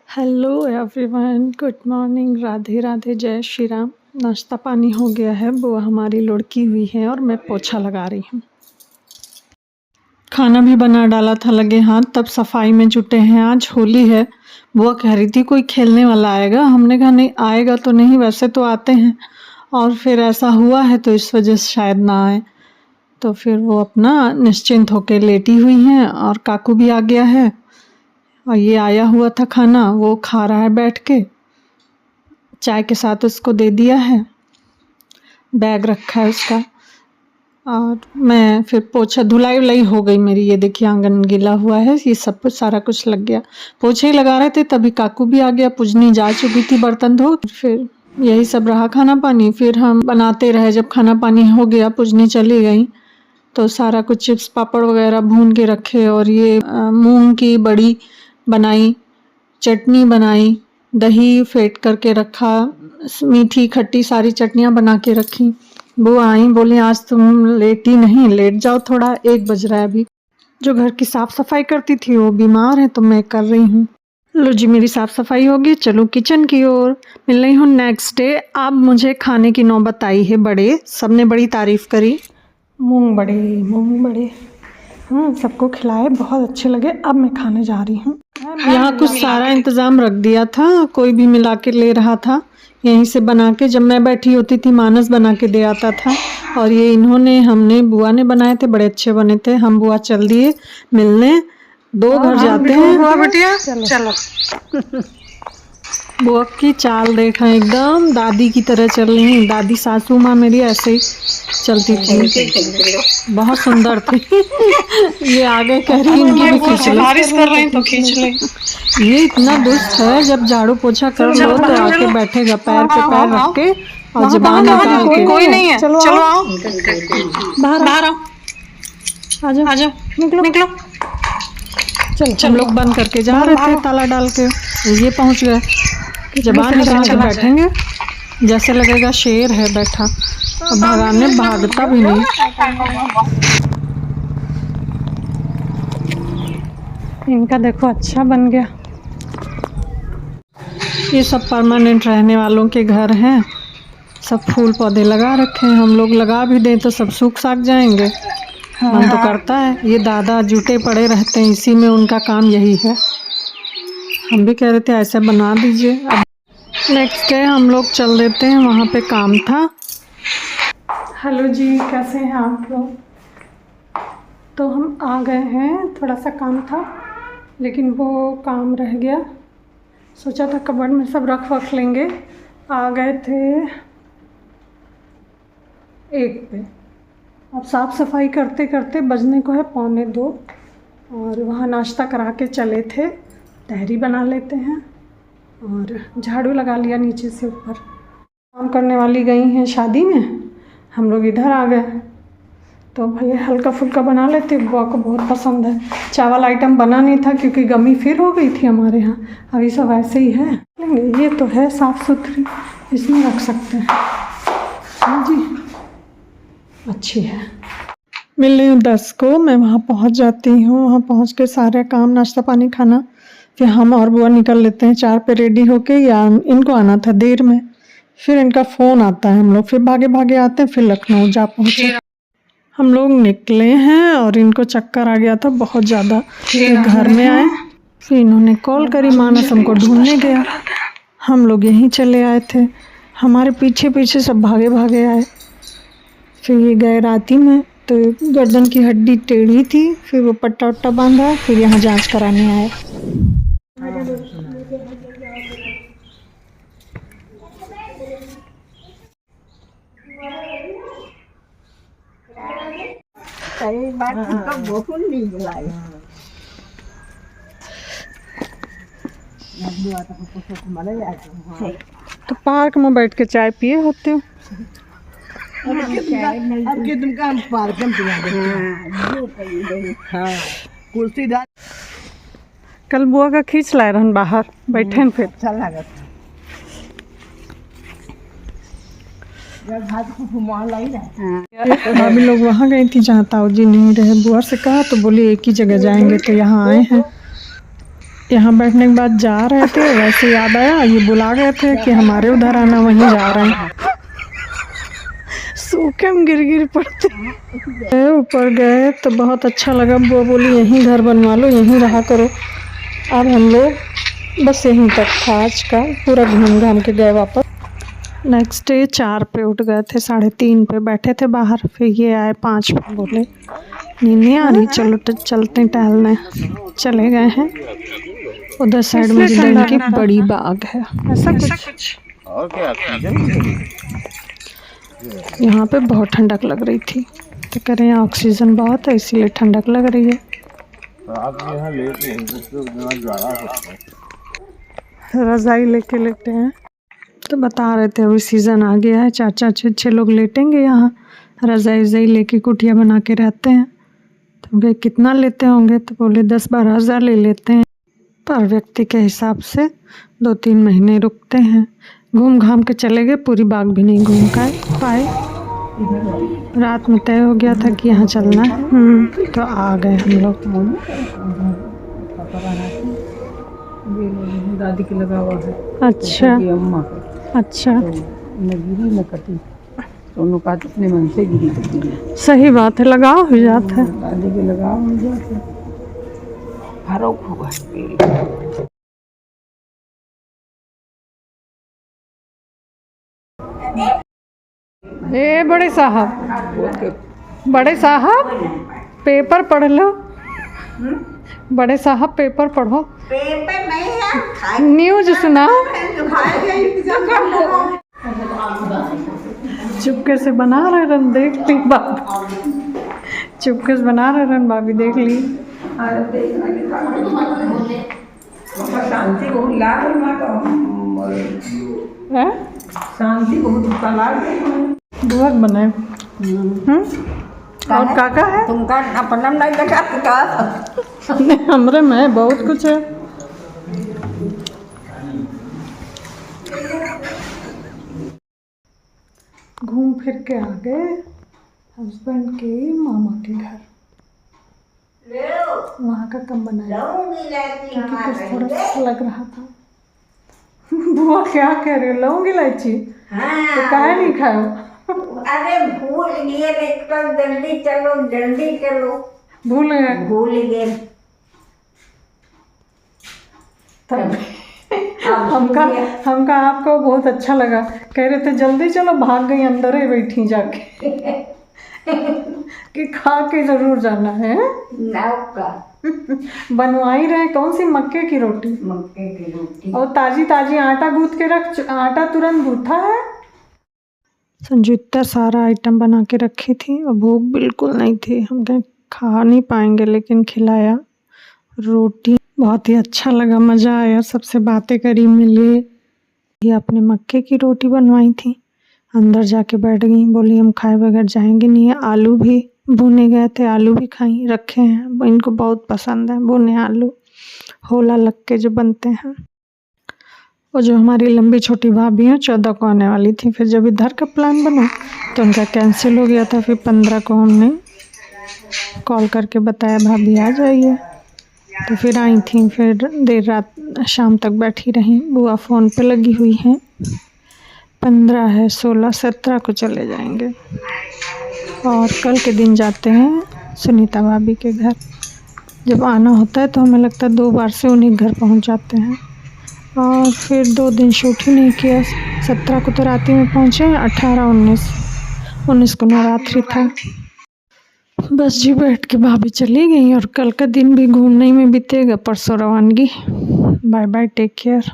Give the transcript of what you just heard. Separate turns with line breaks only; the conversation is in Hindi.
Hello everyone, good morning, Radhe Radhe, जय श्री राम। नाश्ता पानी हो गया है, बुआ हमारी लुढ़की हुई है और मैं पोछा लगा रही हूँ। खाना भी बना डाला था लगे हाथ, तब सफाई में जुटे हैं। आज होली है। बुआ कह रही थी कोई खेलने वाला आएगा, हमने कहा नहीं आएगा तो नहीं, वैसे तो आते हैं, और फिर ऐसा हुआ है तो इस वजह से शायद ना आए। तो फिर वो अपना निश्चिंत होकर लेटी हुई हैं और काकू भी आ गया है और ये आया हुआ था खाना, वो खा रहा है बैठ के, चाय के साथ उसको दे दिया है, बैग रखा है उसका। और मैं फिर पोछा धुलाई उलाई हो गई मेरी, ये देखिए आंगन गीला हुआ है, ये सब कुछ सारा कुछ लग गया। पोछे ही लगा रहे थे तभी काकू भी आ गया, पूजनी जा चुकी थी बर्तन धो। फिर यही सब रहा खाना पानी, फिर हम बनाते रहे। जब खाना पानी हो गया, पूजनी चली गई तो सारा कुछ चिप्स पापड़ वगैरह भून के रखे और ये मूंग की बड़ी बनाई, चटनी बनाई, दही फेंट करके रखा, मीठी खट्टी सारी चटनियाँ बना के रखी। वो आई, बोली आज तुम लेटी नहीं, लेट जाओ थोड़ा, 1 बज रहा है अभी। जो घर की साफ सफाई करती थी वो बीमार है तो मैं कर रही हूँ। लो जी, मेरी साफ सफाई होगी, चलो किचन की ओर। मिल रही हूँ नेक्स्ट डे। अब मुझे खाने की नौबत आई है। बड़े, सबने बड़ी तारीफ करी, मूंग बड़े सबको खिलाए, बहुत अच्छे लगे। अब मैं खाने जा रही हूँ। यहाँ कुछ सारा इंतज़ाम रख दिया था, कोई भी मिला के ले रहा था, यहीं से बना के। जब मैं बैठी होती थी मानस बना के दे आता था, और ये हमने बुआ ने बनाए थे, बड़े अच्छे बने थे। हम बुआ चल दिए मिलने, 2 घर जाते हैं। बुआ बेटिया चलो। बुआ की चाल देखा, एकदम दादी की तरह चल रही हैं। दादी सासू माँ मेरी ऐसे ही चलती थी, बहुत सुंदर थी। ये आगे कह रही इनकी भी खींच ले, बारिश कर रहे हैं तो खींच ले। ये इतना दुष्ट है, जब झाड़ू पोछा कर लो तो आके बैठेगा पैर पे पैर रख के और जुबान निकाल के। कोई नहीं है, चलो आओ बाहर आओ, आ जाओ, निकलो। चलो हम लोग बंद करके जा रहे थे ताला डाल के, ये पहुंच गए। जबान निकाल के बैठेंगे, जैसे लगेगा शेर है बैठा, और भगाने भागता भी नहीं। इनका देखो अच्छा बन गया। ये सब परमानेंट रहने वालों के घर हैं, सब फूल पौधे लगा रखे हैं। हम लोग लगा भी दें तो सब सूख साख जाएंगे, मन तो करता है। ये दादा जुटे पड़े रहते हैं, इसी में उनका काम यही है। हम भी कह रहे थे ऐसे बना दीजिए। अब नेक्स्ट डे हम लोग चल देते हैं, वहाँ पे काम था। हेलो जी, कैसे हैं आप लोग? तो हम आ गए हैं, थोड़ा सा काम था लेकिन वो काम रह गया। सोचा था कबर्ड में सब रख लेंगे। आ गए थे 1 पे। अब साफ़ सफाई करते करते बजने को है 1:45, और वहाँ नाश्ता करा के चले थे, तहरी बना लेते हैं, और झाड़ू लगा लिया नीचे से ऊपर। काम करने वाली गई हैं शादी में, हम लोग इधर आ गए, तो भाई हल्का फुल्का बना लेते। बुआ को बहुत पसंद है। चावल आइटम बना नहीं था क्योंकि गमी फिर हो गई थी हमारे यहाँ, अभी सब ऐसे ही है। ये तो है साफ़ सुथरी, इसमें रख सकते हैं। हाँ जी, अच्छी है। मिल रही हूँ 10 को, मैं वहाँ पहुँच जाती हूँ। वहाँ पहुँच के सारे काम, नाश्ता पानी, खाना, फिर हम और बुआ निकल लेते हैं 4 पे रेडी होके। या इनको आना था देर में, फिर इनका फ़ोन आता है, हम लोग फिर भागे भागे आते हैं, फिर लखनऊ जा पहुँचे। हम लोग निकले हैं और इनको चक्कर आ गया था बहुत ज़्यादा। फिर घर में आए, फिर इन्होंने कॉल करी, मानस हमको ढूंढने गया। हम लोग यहीं चले आए थे, हमारे पीछे पीछे सब भागे भागे आए। फिर ये गए राती में, तो गर्दन की हड्डी टेढ़ी थी, फिर वो पट्टा वट्टा बांधा, फिर यहाँ जांच कराने आए। तो पार्क में बैठ के चाय पिए होते हो? कल बुआ का खींच लाए रहन बाहर बैठे न, फिर अच्छा लगा। भाभी लोग वहाँ गई थी जहाँ ताऊ जी नहीं रहे। बुआ से कहा तो बोली एक ही जगह जाएंगे, तो यहाँ आए हैं। यहाँ बैठने के बाद जा रहे थे, वैसे याद आया ये बुला गए थे कि हमारे उधर आना, वहीं जा रहे हैं। सूखे हम गिर पड़ते। ऊपर गए तो बहुत अच्छा लगा, वो बोली यहीं घर बनवा लो, यहीं रहा करो। अब हम लोग बस यहीं तक था आज का, पूरा घूम घाम के गए वापस। नेक्स्ट डे 4 पे उठ गए थे, 3:30 पे बैठे थे बाहर, फिर ये आए 5 पे, बोले नींद नहीं आ रही, चलो चलते टहलने। चले गए हैं। उधर साइड में जिलेबी की बड़ी बाग है, ऐसा कुछ।
और क्या
यहाँ पे बहुत ठंडक लग रही थी, तो कह रहे हैं ऑक्सीजन बहुत है इसीलिए ठंडक लग रही है।
आप यहाँ लेटे
रजाई लेके लेटे हैं, तो बता रहे थे अभी सीज़न आ गया है, 4-4 6-6 लोग लेटेंगे यहाँ, रजाई वजाई लेके कुटिया बना के रहते हैं। तो भाई कितना लेते होंगे, तो बोले 10-12 हज़ार ले लेते हैं पर व्यक्ति के हिसाब से। 2-3 महीने रुकते हैं, घूम घाम के चले गए, पूरी बाग भी नहीं घूम पाए। रात में तय हो गया था कि यहाँ चलना है, तो आ गए हम लोग।
दादी के लगा हुआ है।
अच्छा
अम्मा
अच्छा,
न गिरी न कटी, दोनों का अपने मन से गिरी कटी।
सही बात है, लगाव हो जाता है।
दादी के लगाव हो जाता है, फरोक हुआ है।
ए बड़े साहब पेपर पढ़ लो। बड़े साहब पेपर पढ़ो,
पेपर नहीं है,
न्यूज सुनाओ। चुपके से बना रहे रन, देख ली भाभी, चुपके से बना रहे रन, भाभी देख ली।
शांति बहुत लाग
है,
शांति बहुत लाग
बुआ बनाए। और काका है
तुमका अपना नहीं देखा
हमरे में बहुत कुछ है। घूम फिर के आ गए हस्बैंड के मामा के घर, वहाँ का कम बनाया क्योंकि कुछ थोड़ा सा लग रहा था। बुआ क्या कह रही हो, लौंग इलायची तो काहे नहीं खाओ?
अरे भूल गए, कल जल्दी चलो
भूल गए तब हमका आपको बहुत अच्छा लगा, कह रहे थे जल्दी चलो, भाग गई अंदर ही बैठी जाके कि खा के जरूर जाना है। बनवाई रहे कौन सी, मक्के की रोटी और ताजी आटा गूंथ के रख, आटा तुरंत गूंथा है। संजू इतना सारा आइटम बना के रखी थी और भूख बिल्कुल नहीं थी, हम कहीं खा नहीं पाएंगे, लेकिन खिलाया। रोटी बहुत ही अच्छा लगा, मज़ा आया, सबसे बातें करी, मिले। ये अपने मक्के की रोटी बनवाई थी, अंदर जाके बैठ गई, बोली हम खाए बगैर जाएंगे नहीं है। आलू भी भुने गए थे, आलू भी खाई रखे हैं, इनको बहुत पसंद है भुने आलू, होला लग के जो बनते हैं। और जो हमारी लंबी छोटी भाभी हैं 14 को आने वाली थी, फिर जब इधर का प्लान बना तो उनका कैंसिल हो गया था। फिर 15 को हमने कॉल करके बताया भाभी आ जाइए, तो फिर आई थी। फिर देर रात शाम तक बैठी रही, बुआ फ़ोन पे लगी हुई हैं। 15 है, 16, 17 को चले जाएंगे और कल के दिन जाते हैं सुनीता भाभी के घर। जब आना होता है तो हमें लगता है 2 बार से उन्हीं घर पहुंच जाते हैं, और फिर 2 दिन शूट ही नहीं किया। 17 को तो रात में पहुँचे, 18, 19 को नवरात्रि था। बस जी बैठ के भाभी चली गई और कल का दिन भी घूमने में बीतेगा, परसों रवानगी। Bye bye, take care.